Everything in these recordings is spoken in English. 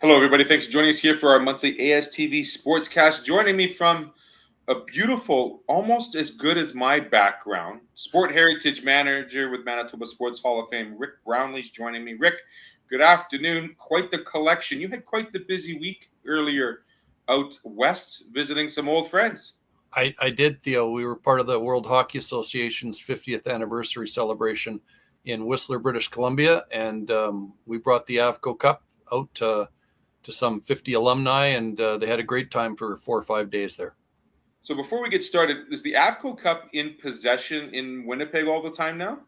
Hello, everybody. Thanks for joining us here for our monthly ASTV Sportscast. Joining me from a beautiful, almost as good as my background, Sport Heritage Manager with Manitoba Sports Hall of Fame, Rick Brownlee's joining me. Rick, good afternoon. Quite the collection. You had quite the busy week earlier out west visiting some old friends. I did, Theo. We were part of the World Hockey Association's 50th anniversary celebration in Whistler, British Columbia, and we brought the AVCO Cup out to some 50 alumni, and they had a great time for 4 or 5 days there. So before we get started, is the AVCO Cup in possession in Winnipeg all the time now?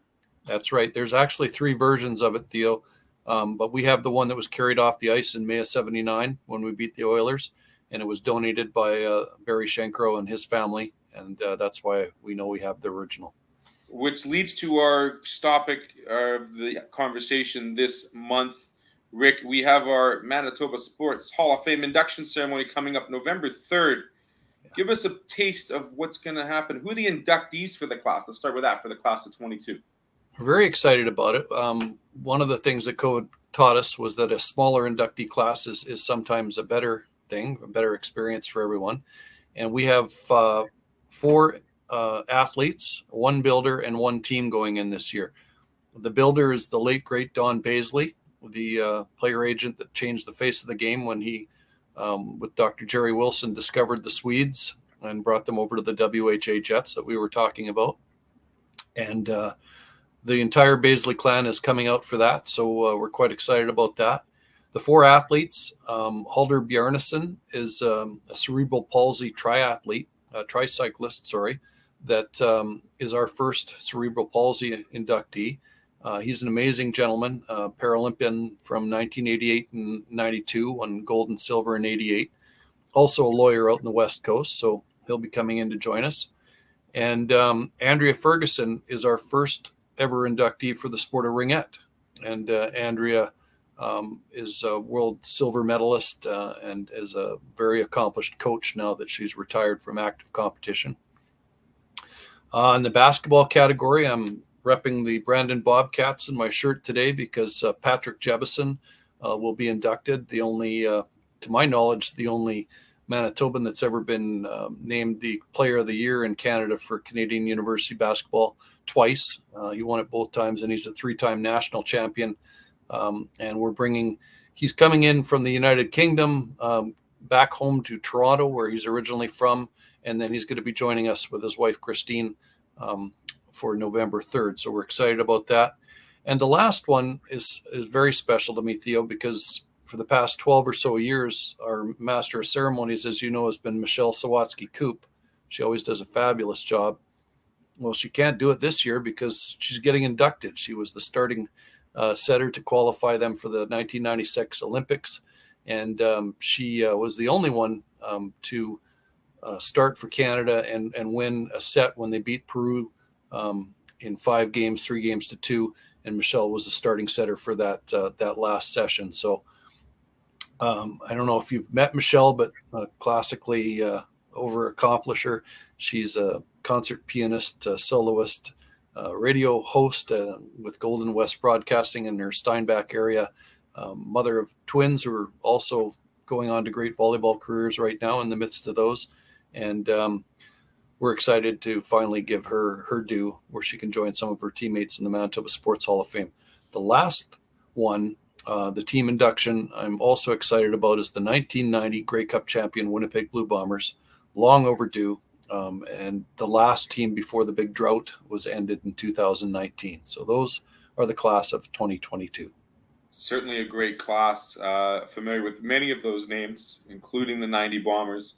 That's right. There's actually 3 versions of it, Theo, but we have the one that was carried off the ice in May of '79 when we beat the Oilers, and it was donated by Barry Schenkro and his family, and that's why we know we have the original. Which leads to our topic of the conversation this month. Rick, we have our Manitoba Sports Hall of Fame induction ceremony coming up November 3rd. Give us a taste of what's going to happen. Who are the inductees for the class? Let's start with that for the class of 22. We're very excited about it. One of the things that COVID taught us was that a smaller inductee class is sometimes a better thing, a better experience for everyone. And we have 4 athletes, 1 builder, and 1 team going in this year. The builder is the late, great Don Paisley, the player agent that changed the face of the game when he, with Dr. Jerry Wilson, discovered the Swedes and brought them over to the WHA Jets that we were talking about. And the entire Paisley clan is coming out for that, so we're quite excited about that. The 4 athletes, Halder Bjarnason is a cerebral palsy tricyclist, that is our first cerebral palsy inductee. He's an amazing gentleman, Paralympian from 1988 and 92, won gold and silver in 88. Also a lawyer out in the West Coast, so he'll be coming in to join us. And Andrea Ferguson is our first ever inductee for the sport of ringette. And Andrea is a world silver medalist and is a very accomplished coach now that she's retired from active competition. In the basketball category, I'm repping the Brandon Bobcats in my shirt today because Patrick Jebison will be inducted. The only, to my knowledge, the only Manitoban that's ever been named the Player of the Year in Canada for Canadian University basketball twice. He won it both times, and he's a 3-time national champion. And he's coming in from the United Kingdom back home to Toronto, where he's originally from, and then he's going to be joining us with his wife, Christine, for November 3rd. So we're excited about that. And the last one is very special to me, Theo, because for the past 12 or so years, our master of ceremonies, as you know, has been Michelle Sawatsky-Koop. She always does a fabulous job. Well, she can't do it this year because she's getting inducted. She was the starting setter to qualify them for the 1996 Olympics. And she was the only one to start for Canada and win a set when they beat Peru in 5 games, 3 games to 2, and Michelle was the starting setter for that last session. So I don't know if you've met Michelle, but classically over accomplisher. She's a concert pianist, soloist, radio host with Golden West Broadcasting in her Steinbach area, mother of twins who are also going on to great volleyball careers right now in the midst of those. And we're excited to finally give her due where she can join some of her teammates in the Manitoba Sports Hall of Fame. The last one, the team induction, I'm also excited about is the 1990 Grey Cup champion Winnipeg Blue Bombers, long overdue. And the last team before the big drought was ended in 2019. So those are the class of 2022. Certainly a great class. Familiar with many of those names, including the 90 Bombers.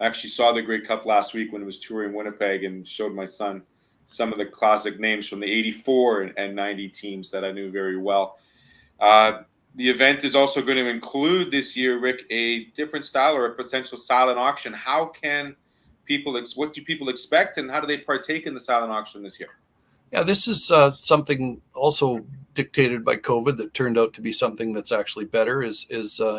I actually saw the Grey Cup last week when it was touring Winnipeg and showed my son some of the classic names from the 84 and 90 teams that I knew very well. The event is also going to include this year, Rick, a different style or a potential silent auction. What do people expect, and how do they partake in the silent auction this year? Yeah, this is something also dictated by COVID that turned out to be something that's actually better is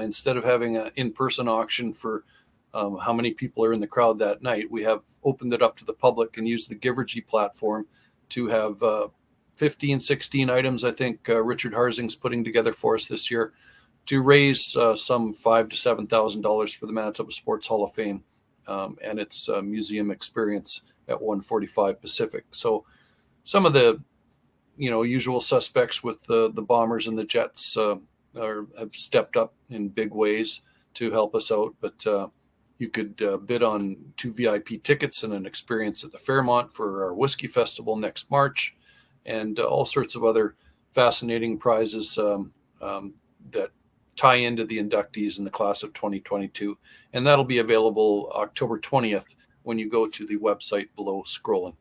instead of having an in-person auction for how many people are in the crowd that night, we have opened it up to the public and used the Givergy platform to have 15, 16 items, I think Richard Harzing's putting together for us this year, to raise some $5,000 to $7,000 for the Manitoba Sports Hall of Fame and its museum experience at 145 Pacific. So some of the usual suspects with the Bombers and the Jets have stepped up in big ways to help us out. But you could bid on 2 VIP tickets and an experience at the Fairmont for our Whiskey Festival next March, and all sorts of other fascinating prizes that tie into the inductees in the class of 2022. And that'll be available October 20th when you go to the website below scrolling.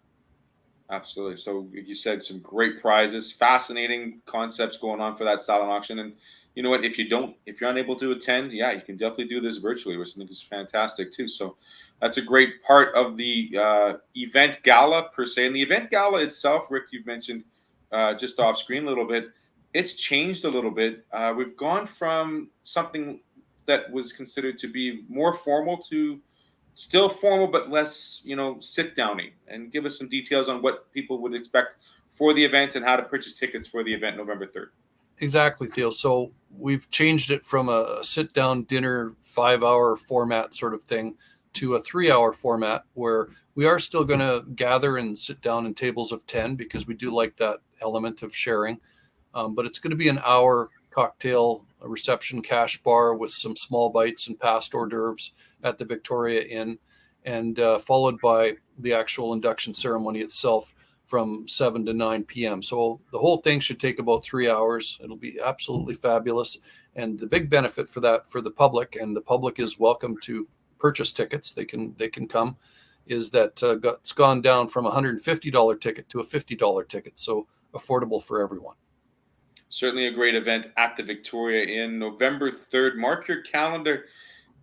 Absolutely. So you said some great prizes, fascinating concepts going on for that silent auction. And you know what? If you're unable to attend, yeah, you can definitely do this virtually, which I think is fantastic too. So that's a great part of the event gala per se. And the event gala itself, Rick, you've mentioned just off screen a little bit. It's changed a little bit. We've gone from something that was considered to be more formal to still formal, but less, sit downy. And give us some details on what people would expect for the event and how to purchase tickets for the event November 3rd. Exactly, Theo. So we've changed it from a sit-down dinner 5-hour format sort of thing to a 3-hour format where we are still going to gather and sit down in tables of 10 because we do like that element of sharing. But it's going to be an hour cocktail reception cash bar with some small bites and past hors d'oeuvres at the Victoria Inn, and followed by the actual induction ceremony itself from 7 to 9 p.m. So the whole thing should take about 3 hours. It'll be absolutely fabulous. And the big benefit for that for the public, and the public is welcome to purchase tickets, they can come, is that it's gone down from a $150 ticket to a $50 ticket. So affordable for everyone. Certainly a great event at the Victoria Inn, November 3rd. Mark your calendar.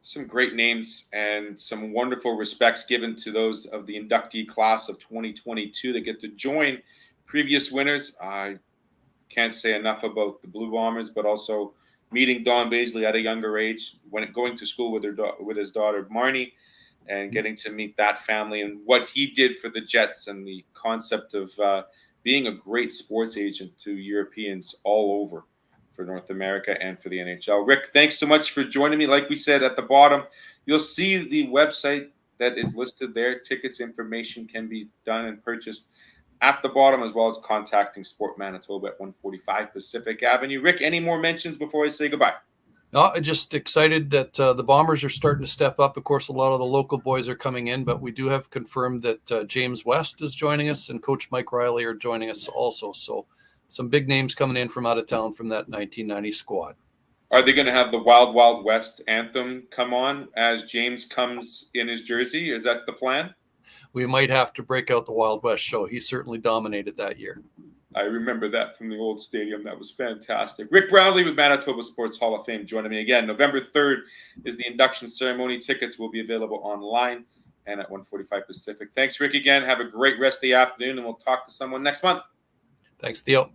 Some great names and some wonderful respects given to those of the inductee class of 2022 that get to join previous winners. I can't say enough about the Blue Bombers, but also meeting Don Baisley at a younger age, when going to school with his daughter Marnie, and getting to meet that family and what he did for the Jets and the concept of being a great sports agent to Europeans all over for North America and for the NHL. Rick, thanks so much for joining me. Like we said at the bottom, you'll see the website that is listed there. Tickets information can be done and purchased at the bottom, as well as contacting Sport Manitoba at 145 Pacific Avenue. Rick, any more mentions before I say goodbye? No, I'm just excited that the Bombers are starting to step up. Of course, a lot of the local boys are coming in, but we do have confirmed that James West is joining us and Coach Mike Riley are joining us also. So some big names coming in from out of town from that 1990 squad. Are they going to have the Wild Wild West anthem come on as James comes in his jersey? Is that the plan? We might have to break out the Wild West show. He certainly dominated that year. I remember that from the old stadium. That was fantastic. Rick Brownlee with Manitoba Sports Hall of Fame joining me again. November 3rd is the induction ceremony. Tickets will be available online and at 145 Pacific. Thanks, Rick, again. Have a great rest of the afternoon, and we'll talk to someone next month. Thanks, Theo.